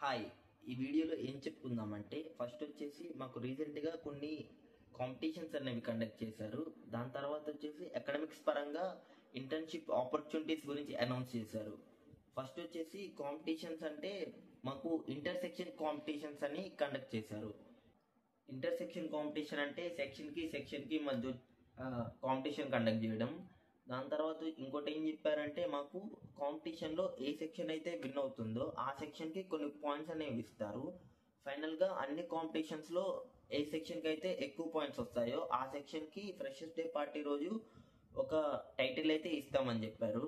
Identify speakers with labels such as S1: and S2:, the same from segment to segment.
S1: Hi! ఈ వీడియోలో ఏం చెప్పుకుందామంటే, ఫస్ట్ వచ్చేసి మాకు రీసెంట్‌గా కొన్ని కాంపిటీషన్స్ అనేవి కండక్ట్ చేశారు. దాని తర్వాత వచ్చేసి అకాడమిక్స్ పరంగా ఇంటర్న్‌షిప్ ఆపర్చునిటీస్ గురించి అనౌన్స్ చేశారు. ఫస్ట్ వచ్చేసి కాంపిటీషన్స్ అంటే మాకు ఇంటర్సెక్షన్ కాంపిటీషన్స్ అని కండక్ట్ చేశారు. ఇంటర్సెక్షన్ కాంపిటీషన్ అంటే సెక్షన్‌కి మధ్య కాంపిటీషన్ కండక్ట్ చేయడం. దాని తర్వాత ఇంకోటి ఏం చెప్పారంటే మాకు కాంపిటీషన్‌లో ఏ సెక్షన్ అయితే విన్ అవుతుందో ఆ సెక్షన్‌కి కొన్ని పాయింట్స్ అనేవి ఇస్తారు. ఫైనల్‌గా అన్ని కాంపిటీషన్స్‌లో ఏ సెక్షన్‌కి అయితే ఎక్కువ పాయింట్స్ వస్తాయో ఆ సెక్షన్‌కి ఫ్రెషర్స్ డే పార్టీ రోజు ఒక టైటిల్ అయితే ఇస్తామని చెప్పారు.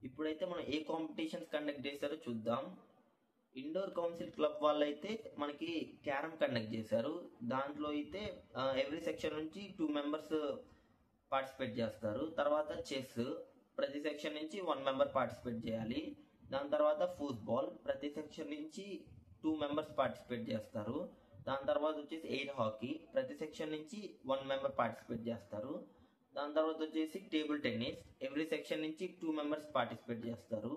S1: ఇప్పుడైతే మనం ఏ కాంపిటీషన్స్ కండక్ట్ చేశారో చూద్దాం. ఇండోర్ కౌన్సిల్ క్లబ్ వాళ్ళైతే మనకి క్యారమ్ కండక్ట్ చేశారు. దాంట్లో అయితే ఎవ్రీ సెక్షన్ నుంచి 2 మెంబర్స్ పార్టిసిపేట్ చేస్తారు. తర్వాత చెస్ ప్రతి సెక్షన్ నుంచి 1 మెంబర్ పార్టిసిపేట్ చేయాలి. దాని తర్వాత ఫుట్బాల్ ప్రతి సెక్షన్ నుంచి 2 మెంబర్స్ పార్టిసిపేట్ చేస్తారు. దాని తర్వాత వచ్చేసి ఎయిర్ హాకీ ప్రతి సెక్షన్ నుంచి 1 మెంబర్ పార్టిసిపేట్ చేస్తారు. దాని తర్వాత వచ్చేసి టేబుల్ టెన్నిస్ ఎవ్రీ సెక్షన్ నుంచి 2 మెంబర్స్ పార్టిసిపేట్ చేస్తారు.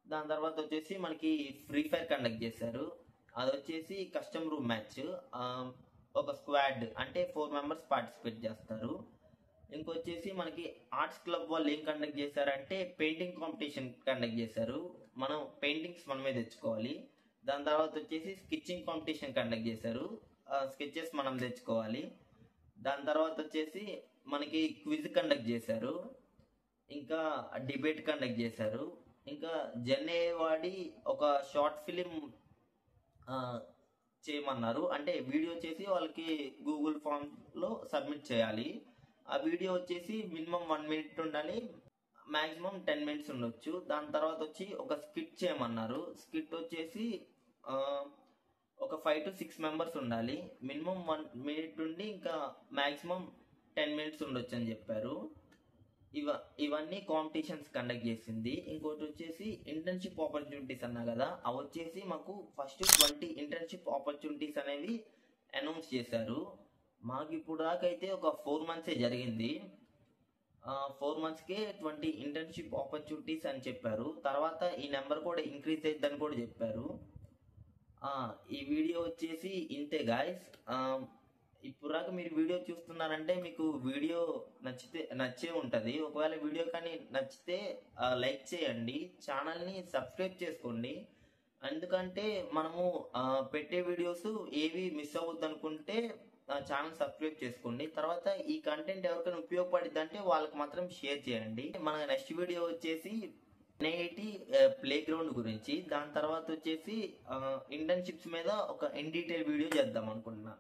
S1: దాని తర్వాత వచ్చేసి మనకి ఫ్రీ ఫైర్ కండక్ట్ చేశారు. అది వచ్చేసి కస్టమ్ రూమ్ మ్యాచ్. ఒక స్క్వాడ్ అంటే 4 మెంబర్స్ పార్టిసిపేట్ చేస్తారు. ఇంకొచ్చేసి మనకి ఆర్ట్స్ క్లబ్ వాళ్ళు ఏం కండక్ట్ చేశారంటే పెయింటింగ్ కాంపిటీషన్ కండక్ట్ చేశారు. మనం పెయింటింగ్స్ మనమే తెచ్చుకోవాలి. దాని తర్వాత వచ్చేసి స్కెచింగ్ కాంపిటీషన్ కండక్ట్ చేశారు. స్కెచెస్ మనం తెచ్చుకోవాలి. దాని తర్వాత వచ్చేసి మనకి క్విజ్ కండక్ట్ చేశారు. ఇంకా డిబేట్ కండక్ట్ చేశారు. ఇంకా జెన్ఏ వాడి ఒక షార్ట్ ఫిలిం చేయమన్నారు. అంటే వీడియో చేసి వాళ్ళకి గూగుల్ ఫామ్లో సబ్మిట్ చేయాలి. ఆ వీడియో వచ్చేసి మినిమం 1 మినిట్ ఉండాలి, మ్యాక్సిమం 10 మినిట్స్ ఉండొచ్చు. దాని తర్వాత వచ్చి ఒక స్కిట్ చేయమన్నారు. స్కిట్ వచ్చేసి ఒక 5 to 6 మెంబర్స్ ఉండాలి. మినిమం 1 మినిట్ ఉండి ఇంకా మ్యాక్సిమం 10 మినిట్స్ ఉండొచ్చు అని చెప్పారు. ఇవన్నీ కాంపిటీషన్స్ కండక్ట్ చేసింది. ఇంకోటి వచ్చేసి ఇంటర్న్షిప్ ఆపర్చునిటీస్ అన్నా కదా, అవి వచ్చేసి మాకు ఫస్ట్ 20 ఇంటర్న్షిప్ ఆపర్చునిటీస్ అనేవి అనౌన్స్ చేశారు. మాకు ఇప్పుడు దాకా అయితే ఒక 4 మంత్సే జరిగింది. 4 మంత్స్కే 20 ఇంటర్న్షిప్ ఆపర్చునిటీస్ అని చెప్పారు. తర్వాత ఈ నెంబర్ కూడా ఇంక్రీజ్ అవుతుందని కూడా చెప్పారు. ఈ వీడియో వచ్చేసి ఇంతే గాయస్. ఇప్పుడు దాకా మీరు వీడియో చూస్తున్నారంటే మీకు వీడియో నచ్చే ఉంటుంది. ఒకవేళ వీడియో కానీ నచ్చితే లైక్ చేయండి, ఛానల్ని సబ్స్క్రైబ్ చేసుకోండి. ఎందుకంటే మనము పెట్టే వీడియోస్ ఏవి మిస్ అవ్వద్దు అనుకుంటే ఛానల్ సబ్స్క్రైబ్ చేసుకోండి. తర్వాత ఈ కంటెంట్ ఎవరికైనా ఉపయోగపడిద్ది అంటే వాళ్ళకి మాత్రం షేర్ చేయండి. మన నెక్స్ట్ వీడియో వచ్చేసి NIT ప్లే గ్రౌండ్ గురించి, దాని తర్వాత వచ్చేసి ఇంటర్న్షిప్స్ మీద ఒక ఇన్ డీటెయిల్ వీడియో చేద్దాం అనుకుంటున్నా.